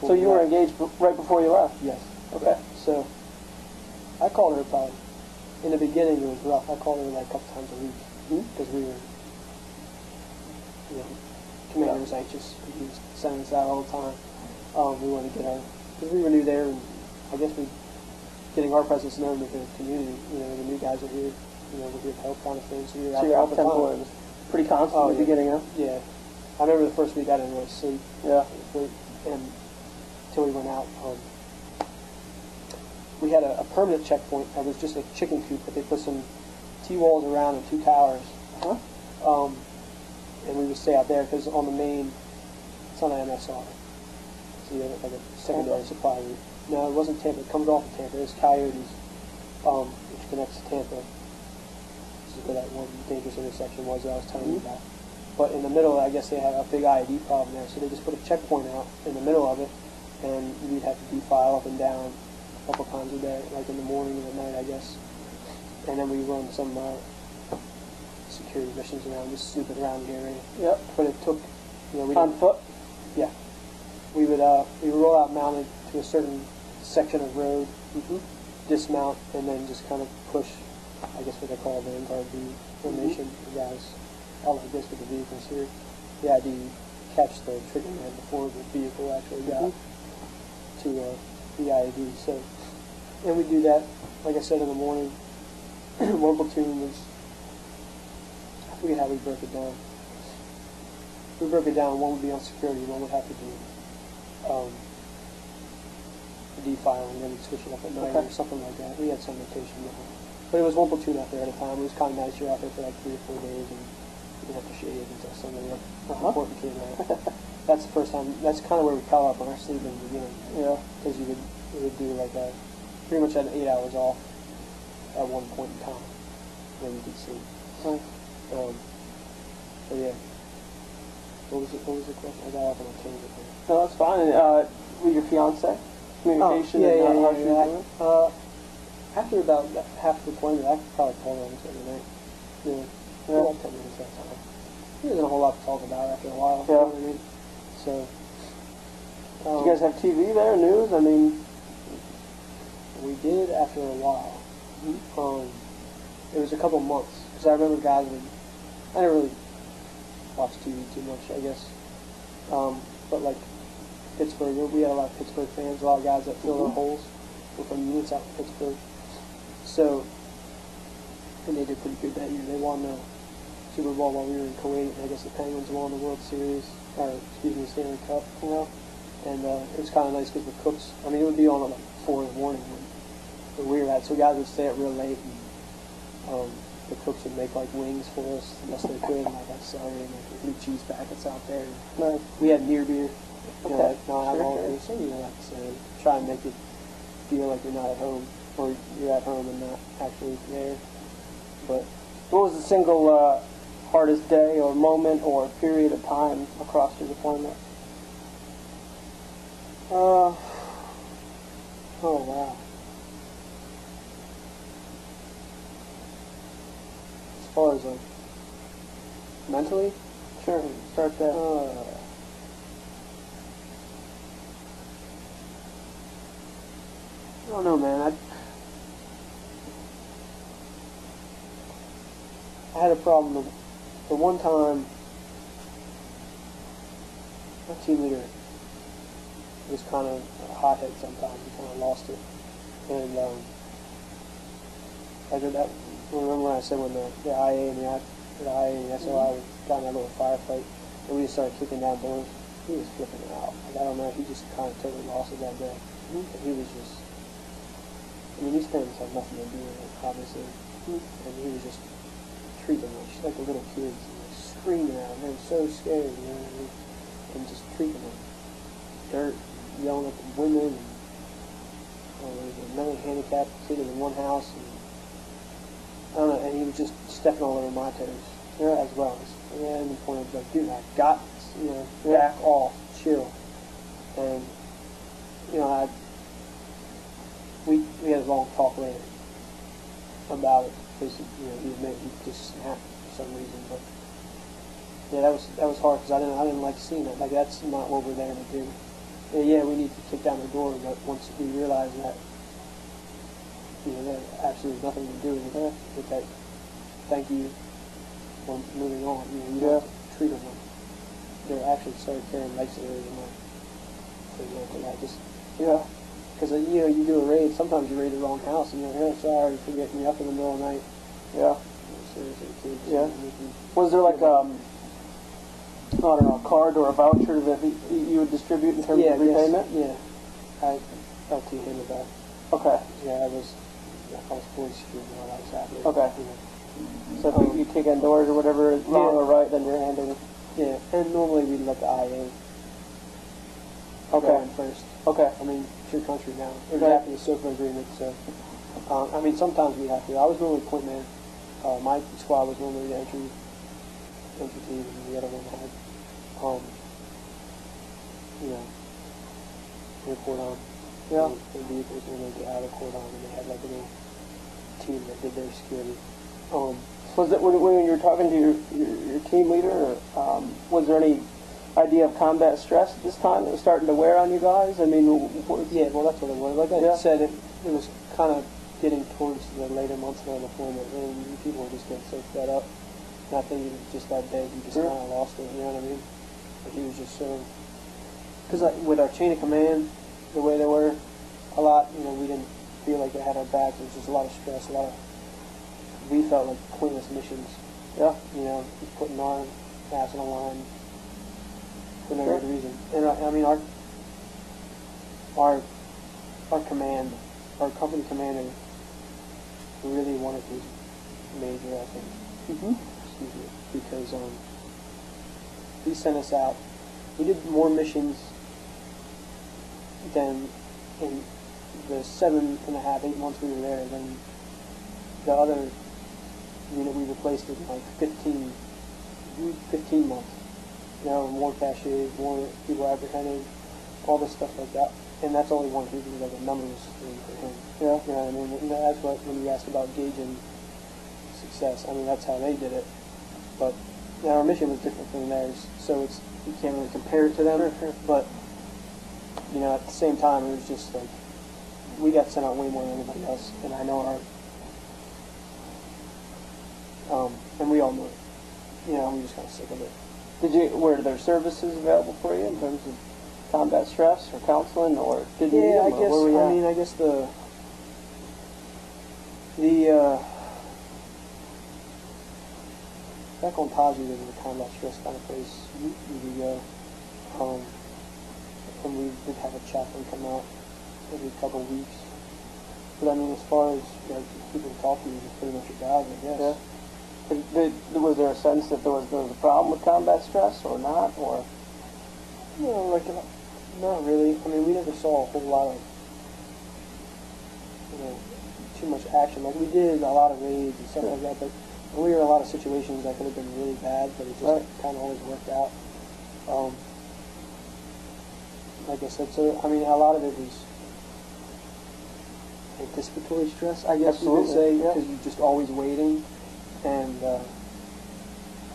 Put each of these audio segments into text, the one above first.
before. So you were engaged right before you left? Yes. Okay. So I called her probably, in the beginning it was rough. I called her like a couple times a week because we were, Commander was anxious. He was sending us out all the time. We wanted to get our, because we were new there, and I guess getting our presence known with the community. The new guys are here. We're here to help kind of thing. So we were out there all the time. It was pretty constant at the beginning, huh? Yeah. I remember the first week I didn't really sleep. Yeah. And until we went out. We had a permanent checkpoint that was just a chicken coop, but they put some T-walls around and 2 towers. And we would stay out there because on the main, it's on an MSR. So you have like a secondary supply route. No, it wasn't Tampa. It comes off of Tampa. It's Coyotes, which connects to Tampa. This is where that one dangerous intersection was that I was telling you about. But in the middle, I guess they had a big IED problem there, so they just put a checkpoint out in the middle of it, and we'd have to defile up and down a couple times a day, like in the morning and at night, I guess. And then we run some security missions around, just snooping around the area. Yep. But it took, on foot? Yeah. We would roll out mounted to a certain section of road, dismount, and then just kind of push, I guess what they call a vanguard formation. The guys all like this with the vehicles here. The idea you catch the trigger man before the vehicle actually got to the IED. So, and we do that, like I said, in the morning. One platoon was, I forget how we broke it down. We broke it down. One would be on security, one would have to do defiling, and then we'd switch it up at night or something like that. We had some rotation going. But it was one platoon out there at a time. It was kind of nice. You're out there for like 3 or 4 days, and you didn't have to shave until somebody important came out. That's the first time. That's kind of where we caught up on our sleep in the beginning. Yeah, because you would do like pretty much had 8 hours off at one point in time when you could sleep. So yeah. What was the question? I got off on a tangent here. No, that's fine. With your fiance? Communication? After about half the deployment, I could probably call her almost every night. About 10 minutes at a time. There isn't a whole lot to talk about after a while. Yeah. You know what I mean? So. Do you guys have TV there, news? I mean, we did after a while. It was a couple months because I remember guys I didn't really watch TV too much, I guess. But like Pittsburgh, we had a lot of Pittsburgh fans, a lot of guys that filled our holes were from units out in Pittsburgh. So, and they did pretty good that year. They won the Super Bowl while we were in Kuwait. I guess the Penguins won the World Series, or excuse me, the Stanley Cup, And it was kind of nice because the cooks, I mean, it would be on at like 4 in the morning when we were at, so guys would stay up real late, and the cooks would make like wings for us the best they could, and like celery and like blue cheese packets out there. We had near beer. Not alcohol, so like I said, try and make it feel like you're not at home, or you're at home and not actually there. But what was the single hardest day or moment or period of time across your deployment? Oh wow. As far as like mentally? Sure, start there. I don't know, man. I had a problem the one time. My team leader was kind of a hothead sometimes. He kind of lost it. And I did that. Remember when I said when the IA and the SOI got in that little firefight, and we just started kicking down doors? He was flipping out. Like, I don't know. He just kind of totally lost it that day. And he was just. I mean, these parents had nothing to do with it, obviously. And he was just treating them like the little kids, and like screaming at them. They were so scared, you know what I mean? And just treating them dirt, yelling at the women. And there was another handicapped kid in one house, and I don't know. And he was just stepping all over my toes as well. And the point of like, dude, I got this, back off, chill. And we had a long talk later about it because he just snapped for some reason. But yeah, that was hard because I didn't like seeing it. Like, that's not what we're there to do. yeah, we need to kick down the door, but once we realize that, that absolutely nothing to do with that, thank you for moving on. You don't have to treat them like they're actually started caring nicely than like, because you do a raid, sometimes you raid the wrong house, and you're like, oh, sorry for getting you up in the middle of the night. Yeah. Seriously, kids. Yeah. Was there like I don't know, a card or a voucher that you would distribute in terms of repayment? Yeah. I'll tell him about. Okay. Yeah, I was fully secured while that was happening. Okay. So if you kick in doors or whatever is wrong or right, then you're handing. Yeah, and normally we let the IA go in first. Okay. I mean, it's your country now. We're after the SOFA agreement, so I mean, sometimes we have to. I was normally point man. My squad was normally the entry team, and the other one had, their cordon. Yeah. Their vehicles when they get out of the cordon, and they had like a little team that did their security. Was it when you were talking to your team leader? Was there any idea of combat stress at this time that was starting to wear on you guys? I mean, yeah, well, that's what it was. Like I said, it was kind of getting towards the later months of our deployment, and people were just getting so fed up. And I think it was just that day we just kind of lost it. You know what I mean? Like he was just so. Because with our chain of command, the way they were, a lot, we didn't feel like they had our backs. It was just a lot of stress, we felt like pointless missions. Yeah. Just putting our ass on the line for no good reason. And I mean, our command, our company commander, really wanted his major, I think. Excuse me, because he sent us out. We did more missions than in the 7.5, 8 months we were there than the other unit we replaced in like 15 months. More caches, more people apprehended, all this stuff like that. And that's only one reason, like a numbers thing for him. Yeah. You know what I mean? And that's what, when you asked about gauging success, I mean, that's how they did it. But our mission was different from theirs, so you can't really compare it to them. Sure. But, at the same time, it was just like, we got sent out way more than anybody else, and I know and we all knew it. We were just kind of sick of it. Were there services available for you in terms of combat stress or counseling, or did you need them, I guess back on Taji, there was a combat stress kind of place you could go. And we did have a chaplain come out every couple of weeks. But I mean, as far as people to talk to you, it's pretty much your guys, I guess. Yeah. Was there a sense that there was a problem with combat stress or not, or? Not really. I mean, we never saw a whole lot of, too much action. Like, we did a lot of raids and stuff like that, but we were in a lot of situations that could have been really bad, but it just kind of always worked out. Like I said, so, I mean, a lot of it was anticipatory stress, I guess you could say, because you're just always waiting, and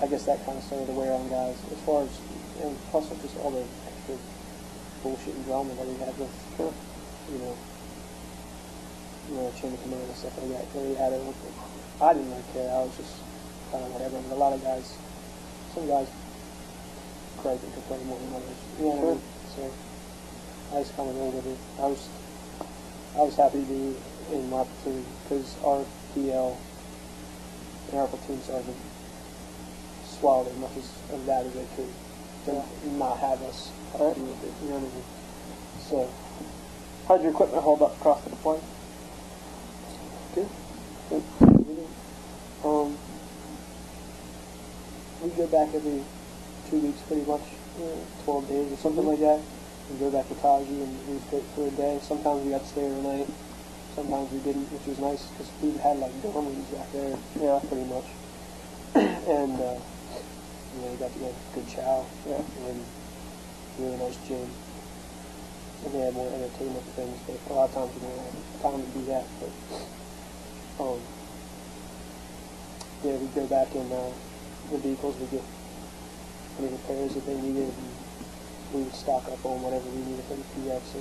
I guess that kind of started to wear on guys, as far as, and plus just all the extra bullshit and drama that we had with, chain of command and stuff like that. We had it. I didn't really care. I was just kind of whatever. But a lot of guys, some guys, gripe and complain more than others. You know what I mean? So I just kind of rolled with it. I was happy to be in my platoon because our PL and our platoon sergeant swallowed as much of that as they could to not have us have to do with it. You know what I mean? So, how'd your equipment hold up across the deployment? Good. We go back every 2 weeks pretty much, 12 days or something like that. We go back to Taji and we stay for a day. Sometimes we got to stay overnight. Sometimes we didn't, which was nice because we had like dorms back there, pretty much. And we got to get good chow and really nice gym. And they had more entertainment things, but a lot of times we didn't have time to do that. But we go back in the vehicles, we get any repairs that they needed, and we would stock up on whatever we needed for the PX.